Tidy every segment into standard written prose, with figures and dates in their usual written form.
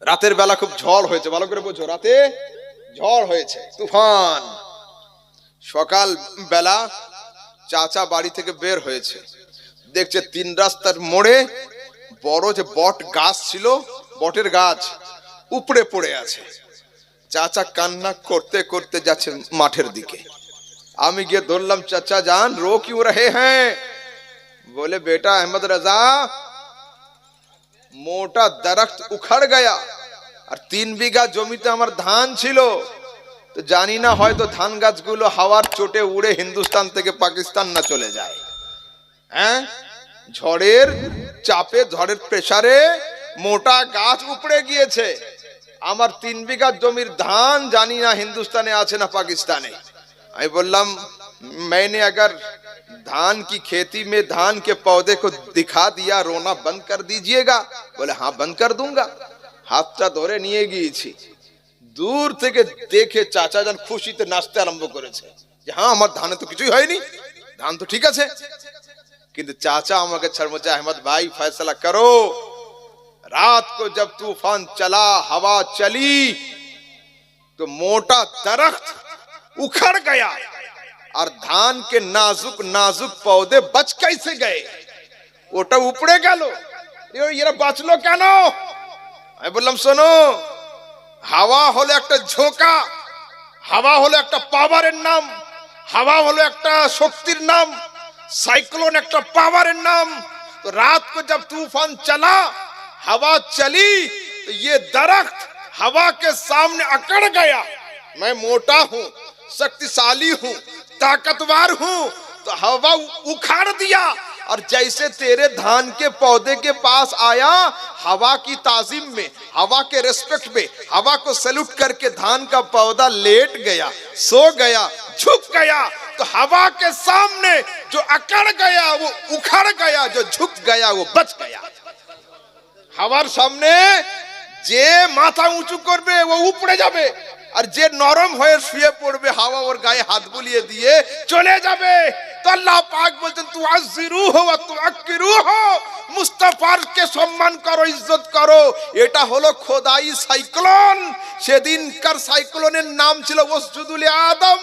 রাতের বেলা খুব ঝড় হয়েছে, ভালো করে বোঝো, রাতে ঝড় হয়েছে, তুফান। সকাল বেলা চাচা বাড়ি থেকে বের হয়েছে, দেখছে 3 রাস্তার মোড়ে বড় যে বট গাছ ছিল, বটের গাছ উপড়ে পড়ে আছে। চাচা কান্না করতে করতে যাচ্ছে মাঠের দিকে। আমি গিয়ে ধরলাম, চাচা জান रो क्यों रहे हैं? बोले बेटा अहमद रजा, मोटा दरख्त उखड़ गया আর 3 বিঘা জমিতে আমার ধান ছিল, তো জানি না হয়তো ধান গাছগুলো হাওয়ার চোটে উড়ে হিন্দুস্তান থেকে পাকিস্তান না চলে যায়। হ্যাঁ, ঝড়ের চাপে, ঝড়ের প্রেসারে মোটা গাছ উপড়ে গিয়েছে। আমার 3 বিঘা জমির ধান জানি না হিন্দুস্তানে আছে না পাকিস্তানে। আমি বললাম, मैंने अगर धान की खेती में धान के पौधे को दिखा दिया, रोना बंद कर दीजिएगा? बोले हाँ बंद कर दूंगा। হাতটা ধরে নিয়ে গিয়েছি। দূর থেকে দেখে চাচা যান খুশিতে নাচতে আরম্ভ করেছে যে হ্যাঁ আমার ধানে তো কিছুই হয়নি, ধান তো ঠিক আছে। কিন্তু চাচা আমাকে ছাড়মোচা, अहमद भाई फैसला करो, रात को जब तूफान चला, हवा चली, तो मोटा दरख्त उखड़ गया और धान के नाजुक नाजुक पौधे बच कैसे गए? ওটা উপড়ে গেল, এরা বাঁচলো কেন? আমি বললাম শোনো, হাওয়া হলো একটা ঝোঁকা, হাওয়া হলো একটা পাওয়ারের নাম, হাওয়া হলো একটা শক্তির নাম, साइक्लोन একটা पावर नाम। तो रात को जब तूफान चला, हवा चली, तो ये दरख्त हवा के सामने अकड़ गया। मैं मोटा हूं, शक्तिशाली हूं, ताकतवर हूं, तो हवा उखाड़ दिया। और जैसे तेरे धान के पौधे के पास आया, हवा की ताजीम में, हवा के रेस्पेक्ट में, हवा को सैल्यूट करके धान का पौधा लेट गया, सो गया, झुक गया। तो हवा के सामने जो अकड़ गया वो उखड़ गया, जो झुक गया वो बच गया। हवार सामने जे माथा उঁচু করবে वो উপড়ে যাবে, আর যে নরম হয়ে শুয়ে পড়বে হাওয়া ওর গায়ে হাত বুলিয়ে দিয়ে চলে যাবে। তো আল্লাহ পাক বলেন তুআজ্জিরুহু ওয়া তুআক্কিরুহু, মুস্তাফাকে সম্মান করো, ইজ্জত করো। এটা হলো খোদাই সাইক্লোন। সেদিনকার সাইক্লোনের নাম ছিল ওয়াসজুদুল আদম,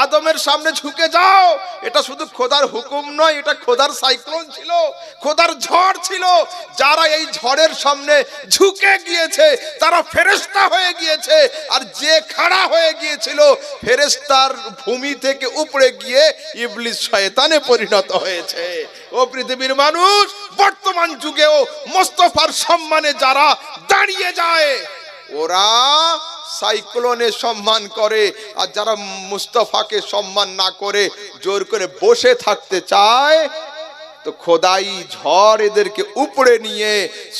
আদমের সামনে ঝুঁকে যাও। এটা শুধু খোদার হুকুম নয়, এটা খোদার সাইক্লোন ছিল, খোদার ঝড় ছিল। যারা এই ঝড়ের সামনে ঝুঁকে গিয়েছে তারা ফেরেশতা হয়ে গিয়েছে, আর যে খাড়া হয়ে গিয়েছিল ফেরেশতার ভূমি থেকে উপড়ে গিয়ে ইবলিস শয়তানে পরিণত হয়েছে। ও পৃথিবীর মানুষ, বর্তমান যুগেও মুস্তাফার সম্মানে যারা দাঁড়িয়ে যায় ওরা সাইক্লোনে সম্মান করে, আর যারা মুস্তাফাকে সম্মান না করে জোর করে বসে থাকতে চায়, তো খোদাই ঝড় এদেরকে উপড়ে নিয়ে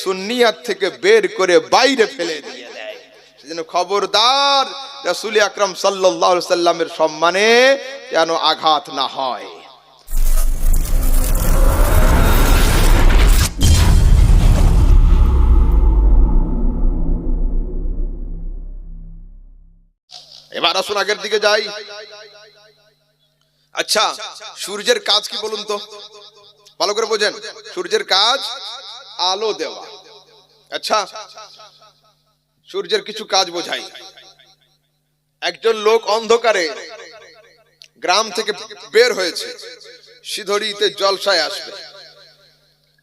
সুন্নিয়াত থেকে বের করে বাইরে ফেলে দিয়ে দেয়। সেজন্য খবরদার, রাসূল আকরাম সাল্লাল্লাহু আলাইহি সাল্লামের সম্মানে যেন আঘাত না হয়। এবার আসুন আগের দিকে যাই। আচ্ছা, সূর্যের কাজ কি বলুন তো, ভালো করে বোঝেন। সূর্যের কাজ আলো দেওয়া। আচ্ছা, সূর্যের কিছু কাজ বোঝাই। একজন লোক অন্ধকারে গ্রাম থেকে বের হয়েছে, সিধড়িতে জলসায় আসবে।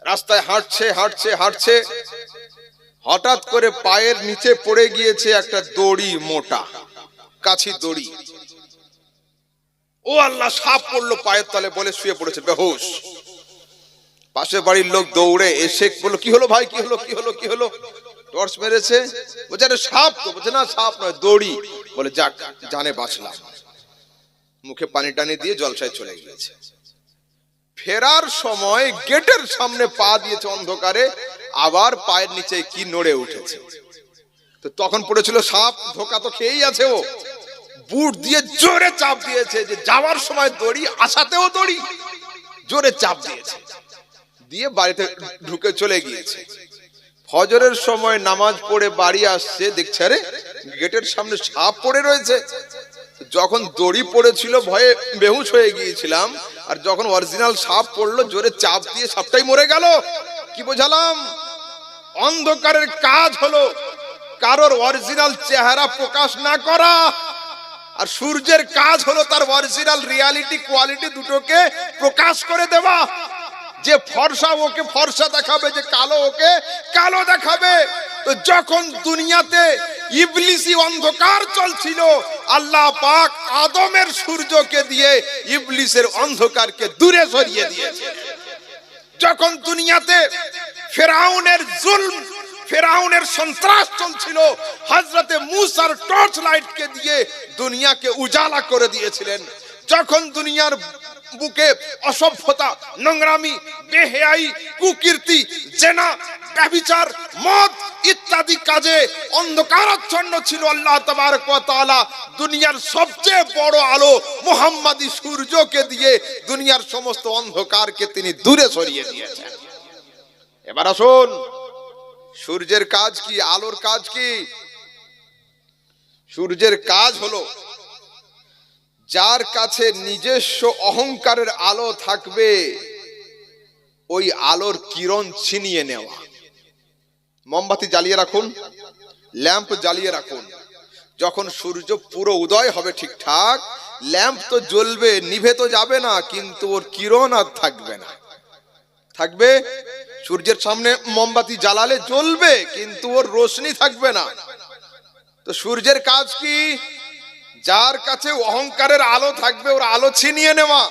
রাস্তায় হাঁটছে হাঁটছে হাঁটছে, হঠাৎ করে পায়ের নিচে পড়ে গিয়েছে একটা দড়ি, মোটা কাছি দড়ি। ও আল্লাহ, সাপ পড়লো পায়ের তলে বলে শুয়ে পড়েছে বেহুশ। পাশের বাড়ির লোক দৌড়ে এসে বলল, কি হলো ভাই, কি হলো কি হলো কি হলো? টর্চ মেরেছে, বলছে আরে সাপ তো। বলছে না সাপ নয়, দড়ি। বলে যাক, জানে বাঁচলাম। মুখে পানি টানি দিয়ে জলসায় চলে গিয়েছে। ফেরার সময় গেটের সামনে পা দিয়েছে অন্ধকারে, আবার পায়ের নিচে কি নড়ে উঠেছে। তো তখন পড়েছিল সাপ, ধোকা তো খেয়েই আছে। ও বুট দিয়ে জোরে চাপ দিয়েছে, যে যাওয়ার সময় দড়ি, আসাতেও দড়ি, জোরে চাপ দিয়েছে, দিয়ে বাড়িতে ঢুকে চলে গিয়েছে। ফজরের সময় নামাজ পড়ে বাড়ি আসছে, দেখছে আরে গেটের সামনে সাপ পড়ে রয়েছে। যখন দড়ি পড়েছিল ভয়ে বেহুশ হয়ে গিয়েছিলাম, আর যখন অরিজিনাল সাপ পড়লো জোরে চাপ দিয়ে সাপটাই মরে গেল। কি বোঝালাম? অন্ধকারের কাজ হলো কারোর অরিজিনাল চেহারা প্রকাশ না করা। আর সূর্যের কাজ হলো তার অরিজিনাল রিয়ালিটি কোয়ালিটি দুটোকে প্রকাশ করে দেওয়া। যে ফর্সা ওকে ফর্সা দেখাবে, যে কালো ওকে কালো দেখাবে। তো যখন দুনিয়াতে ইবলিসি অন্ধকার চলছিল, আল্লাহ পাক আদমের সূর্যকে দিয়ে ইবলিসের অন্ধকারকে দূরে সরিয়ে দিয়েছে। যখন দুনিয়াতে ফেরাউনের জুলম, ফেরাউনের সন্ত্রাস চলছিল, হযরতে মুসার টর্চ লাইটকে দিয়ে দুনিয়াকে উজালা করে দিয়েছিলেন। যখন দুনিয়ার বুকে অসভ্যতা, নোংরামি, বেহেয়াই, কুকীর্তি, জেনা, ব্যভিচার, মদ ইত্যাদি কাজে অন্ধকারাচ্ছন্ন ছিল, আল্লাহ তাবারক ওয়া তাআলা দুনিয়ার সবচেয়ে বড় আলো মুহাম্মাদি সূর্যকে দিয়ে দুনিয়ার সমস্ত অন্ধকারকে তিনি দূরে সরিয়ে দিয়েছেন। এবার আসুন, সূর্যের কাজ কি, আলোর কাজ কি? সূর্যের কাজ হলো যার কাছে নিজস্ব অহংকারের আলো থাকবে ওই আলোর কিরণ ছিনিয়ে নেওয়া। মোমবাতি জ্বালিয়ে রাখুন, ল্যাম্প জ্বালিয়ে রাখুন, যখন সূর্য পুরো উদয় হবে ঠিকঠাক, ল্যাম্প তো জ্বলবে, নিভে তো যাবে না, কিন্তু ওর কিরণ আর থাকবে না। থাকবে সূর্যের সামনে মোমবাতি জ্বালালে জ্বলবে, কিন্তু ওর রোশনি থাকবে না। তো সূর্যের কাজ কি? যার কাছে অহংকারের আলো থাকবে ওর আলো ছিনিয়ে নেওয়া,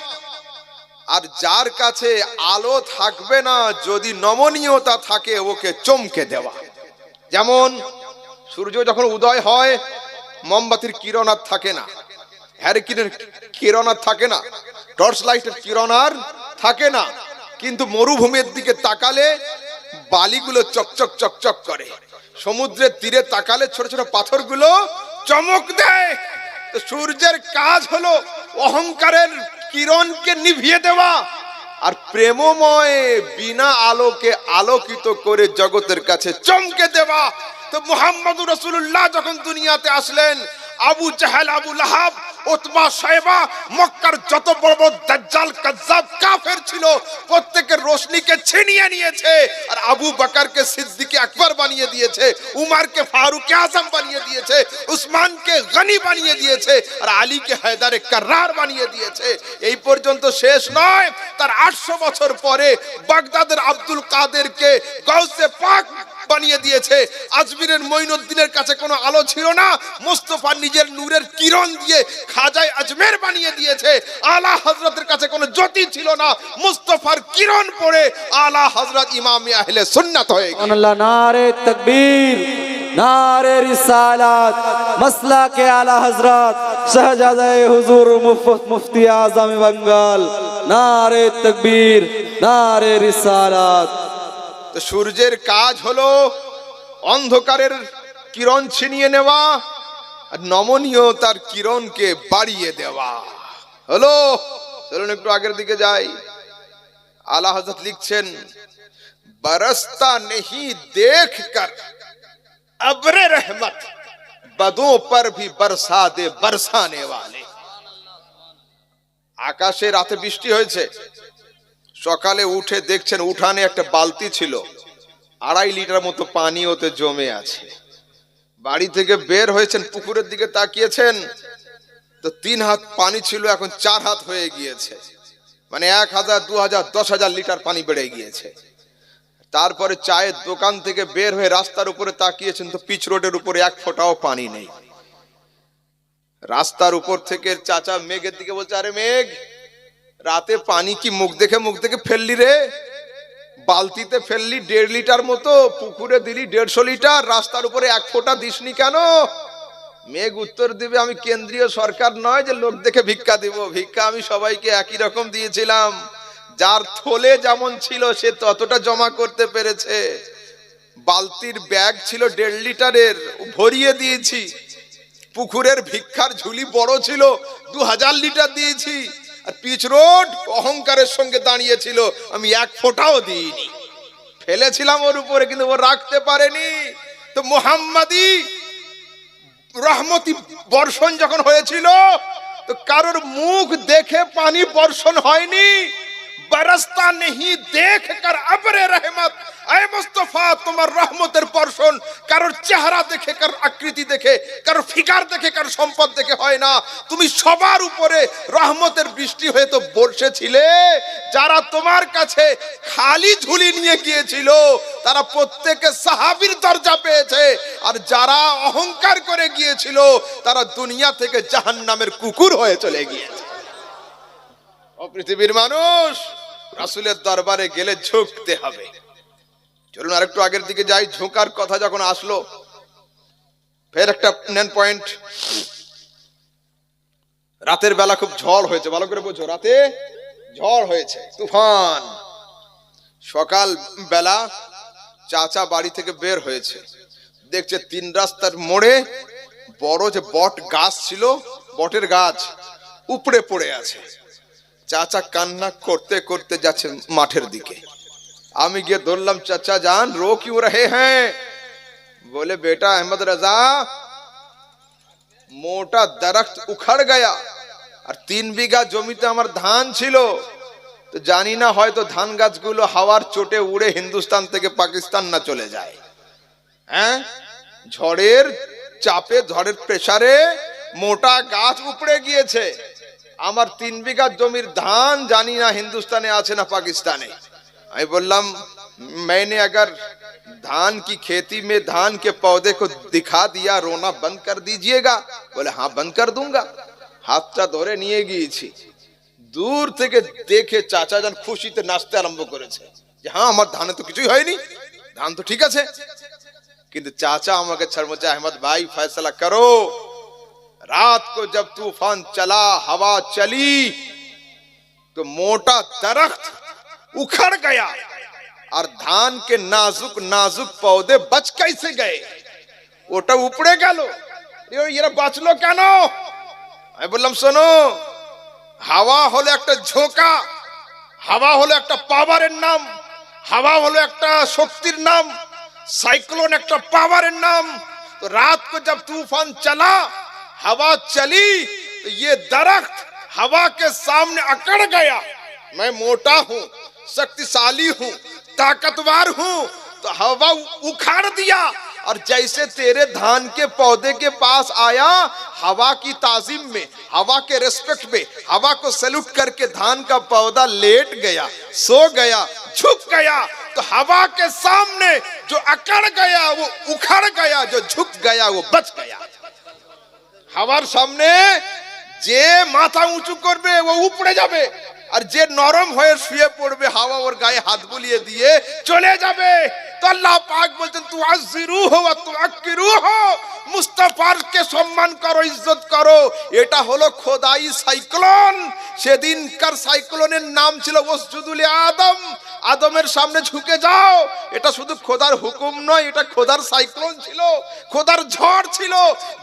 আর যার কাছে আলো থাকবে না, যদি নমনীয়তা থাকে, ওকে চমকে দেওয়া। যেমন সূর্য যখন উদয় হয়, মোমবাতির কিরণ আর থাকে না, হ্যারিকেনের কিরণ আর থাকে না, টর্চ লাইটের কিরণ আর থাকে না, কিন্তু মরুভূমির দিকে তাকালে বালিগুলো চকচক চকচক করে, সমুদ্রের তীরে তাকালে ছোট ছোট পাথরগুলো চমক দেয়। তো সূর্যের কাজ হলো অহংকারের কিরণকে নিভিয়ে দেওয়া আর প্রেমময় বিনা আলোকে আলোকিত করে জগতের কাছে চমকে দেওয়া। তো মুহাম্মদুর রাসূলুল্লাহ যখন দুনিয়াতে আসলেন, আবু জাহেল, আবু লাহাব, উতবা, শায়বা, মক্কার যত বড় বড় দাজ্জাল, কাজ্জাব, কাফের ছিল, প্রত্যেকের রোশনীকে ছিনিয়ে নিয়েছে। আর আবু বকরকে সিদ্দিক আকবর বানিয়ে দিয়েছে, উমরকে ফারুক আজম বানিয়ে দিয়েছে, উসমানকে গনি বানিয়ে দিয়েছে, আর আলীকে হায়দারে কার্রার বানিয়ে দিয়েছে। এই পর্যন্ত শেষ নয়, তার 800 বছর পরে বাগদাদের আব্দুল কাদেরকে গাউসে পাক বানিয়ে দিয়েছে। আজমিরের মঈনুদ্দিনের কাছে কোনো আলো ছিল না, মুস্তাফা নিজের নূরের কিরণ দিয়ে খাজায় আজমের বানিয়ে দিয়েছে। আলা হযরতের কাছে কোনো জ্যোতি ছিল না, মুস্তাফার কিরণ পড়ে আলা হযরত ইমামে আহলে সুন্নাত হয়ে গেল। আল্লাহ, নারে তাকবীর, নারে রিসালাত, মাসলাকে আলা হযরত শাহজাদে হুজুর মুফতি আজম বাঙ্গাল, নারে তাকবীর, নারে রিসালাত। তো সূর্যের কাজ হলো অন্ধকারের কিরণ ছিনিয়ে নেওয়া আর নমনীয়তার কিরণকে বাড়িয়ে দেওয়া। হলো, চলুন একটু আগের দিকে যাই। আলা হযরত লিখছেন, বরসতা নেহি দেখ কর अब्रे रहमत बदों पर भी बरसा दे बरसाने वाले। আকাশে রাতে বৃষ্টি হয়েছে, সকালে উঠে দেখছেন উঠানে একটা বালতি ছিল, 2.5 লিটার মতো পানি ওতে জমে আছে। বাড়ি থেকে বের হয়েছেন, পুকুরের দিকে তাকিয়েছেন, তো 3 হাত পানি ছিল, এখন 4 হাত হয়ে গিয়েছে, মানে 1000, 2000, 10,000 লিটার পানি বেড়ে গিয়েছে। তারপরে চায়ের দোকান থেকে বের হয়ে রাস্তার উপরে তাকিয়েছেন, তো পিচ রোডের উপরে 1 ফোঁটাও পানি নেই। রাস্তার উপর থেকে চাচা মেঘের দিকে বলছে, আরে মেঘ, রাতে পানি কি মুখ দেখে ফেললি রে? বালতিতে ফেললি 1.5 লিটার মতো, পুকুরে দিলি 150 লিটার, রাস্তার উপরে 1 ফোঁটা দিসনি কেন? মেঘ উত্তর দিবে, আমি কেন্দ্রীয় সরকার নয় যে লোক দেখে ভিক্ষা দিব, ভিক্ষা আমি সবাইকে একই রকম দিয়েছিলাম। যার থলে যেমন ছিল সে ততটা জমা করতে পেরেছে। বালতির ব্যাগ ছিল 1.5 লিটারের, ভরিয়ে দিয়েছি। পুকুরের ভিক্ষার ঝুলি বড় ছিল, 2000 লিটার দিয়েছি। আর পিচ রোড অহংকারের সঙ্গে দাঁড়িয়েছিল, আমি 1 ফোঁটাও দিইনি, ফেলেছিলাম ওর উপরে, কিন্তু ও রাখতে পারেনি। তো মুহাম্মাদি রহমতি বর্ষণ যখন হয়েছিল, তো কারোর মুখ দেখে পানি বর্ষণ হয়নি, बरसता नहीं देख कर अबरे रहमत। ऐ मुस्तफा তোমার রহমতের বর্ষণ কারোর চেহারা দেখে, কারোর আকৃতি দেখে, কারোর ফিগার দেখে, কারোর সম্পদ দেখে হয় না। তুমি সবার উপরে রহমতের বৃষ্টি হয়ে তো বর্ষেছিলে। যারা তোমার কাছে খালি ঝুলি নিয়ে গিয়েছিল তারা প্রত্যেকে সাহাবীর দরজা পেয়েছে, আর যারা অহংকার করে গিয়েছিল তারা দুনিয়া থেকে জাহান্নামের কুকুর হয়ে চলে গিয়েছে। ও পৃথিবীর মানুষ, রাসূলের দরবারে গেলে ঝুঁকতে হবে। চলুন আরেকটু আগের দিকে যাই। ঝুঁকার কথা যখন আসলো, ফের একটা নেন পয়েন্ট। রাতের বেলা খুব ঝড় হয়েছে, ভালো করে বোঝো, রাতে ঝড় হয়েছে, তুফান। সকাল বেলা চাচা বাড়ি থেকে বের হয়েছে, দেখছে 3 রাস্তার মোড়ে বড় যে বট গাছ ছিল, বটের গাছ উপড়ে পড়ে আছে। চাচা কান্না করতে করতে যাচ্ছে মাঠের দিকে। আমি গিয়ে ধরলাম, চাচা जान रो क्यों रहे हैं? बोले बेटा अहमद रजा, मोटा दरख्त उखड़ गया और 3 বিঘা জমিতে আমার ধান ছিল, তো জানি না হয়তো ধান গাছগুলো হাওয়ার চোটে উড়ে হিন্দুস্তান থেকে পাকিস্তান না চলে যায়। হ্যাঁ, ঝড়ের চাপে, ঝড়ের প্রেসারে মোটা গাছ উপড়ে গিয়েছে। আমার 3 বিঘা জমির ধান জানি না হিন্দুস্তানে আছে না পাকিস্তানে। আমি বললাম, मैंने अगर धान की खेती में धान के पौधे को दिखा दिया, रोना बंद कर दीजिएगा? बोले हाँ बंद कर दूंगा। হাতটা ধরে নিয়ে গিয়েছি। দূর থেকে দেখে চাচা যান খুশিতে নাচতে আরম্ভ করেছে যে হ্যাঁ আমার ধানে তো কিছুই হয়নি, ধান তো ঠিক আছে। কিন্তু চাচা আমাকে ছাড়মোচা, अहमद भाई फैसला करो, रात को जब तूफान चला, हवा चली, तो मोटा दरख्त उखड़ गया और धान के नाजुक नाजुक पौधे बच कैसे गए? ওটা উপড়ে গেল, এরা বাঁচলো কেন? আমি বললাম শোনো, হাওয়া হলো একটা ঝোঁকা, হাওয়া হলো একটা পাওয়ারের নাম, হাওয়া হলো একটা শক্তির নাম, साइक्लोन একটা पावर नाम। तो रात को जब तूफान चला, हवा चली, तो ये दरख्त हवा के सामने अकड़ गया। मैं मोटा हूं, शक्तिशाली हूं, ताकतवर हूं, तो हवा उखाड़ दिया। और जैसे तेरे धान के पौधे के पास आया, हवा की ताजीम में, हवा के रेस्पेक्ट में, हवा को सैल्यूट करके धान का पौधा लेट गया, सो गया, झुक गया। तो हवा के सामने जो अकड़ गया वो उखड़ गया, जो झुक गया वो बच गया। हवार सामने जे माथा उंचू करबे वो उपड़े जाबे, और जे नरम হয়ে শুয়ে পড়বে হাওয়া ওর গায়ে হাত বুলিয়ে দিয়ে চলে যাবে। তো আল্লাহ পাক বলছেন তুআজ্জিরুহু ওয়া তুআক্কিরুহু, মুস্তাফাকে সম্মান করো, ইজ্জত করো। এটা হলো খোদাই সাইক্লোন। সেদিনকার সাইক্লোনের নাম ছিল ওয়াসজুদুল আদম, আদমের সামনে ঝুঁকে যাও। এটা শুধু খোদার হুকুম নয়, এটা খোদার সাইক্লোন ছিল, খোদার ঝড় ছিল।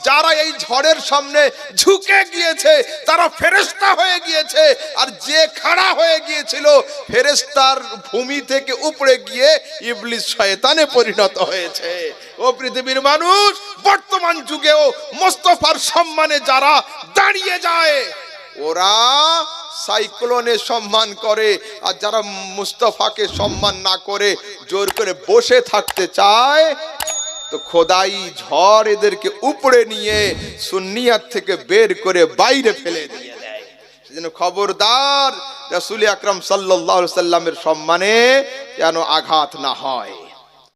যারা এই ঝড়ের সামনে ঝুঁকে গিয়েছে তারা ফেরেশতা হয়ে গিয়েছে, আর যে খাড়া হয়ে গিয়েছিল ফেরেশতার ভূমি থেকে উপড়ে গিয়ে ইবলিস শয়তানে পরিণত হয়েছে। ও পৃথিবীর মানুষ, বর্তমান যুগেও মুস্তাফার সম্মানে যারা দাঁড়িয়ে যায় ওরা সাইক্লোনে সম্মান করে, আর যারা মুস্তাফাকে সম্মান না করে জোর করে বসে থাকতে চায়, তো খোদাই ঝড় এদেরকে উপড়ে নিয়ে সুন্নিয়াত থেকে বের করে বাইরে ফেলে দিয়ে দেয়। সেজন্য খবরদার, রাসূল আকরাম সাল্লাল্লাহু আলাইহি ওয়াসাল্লামের সম্মানে যেন আঘাত না হয়।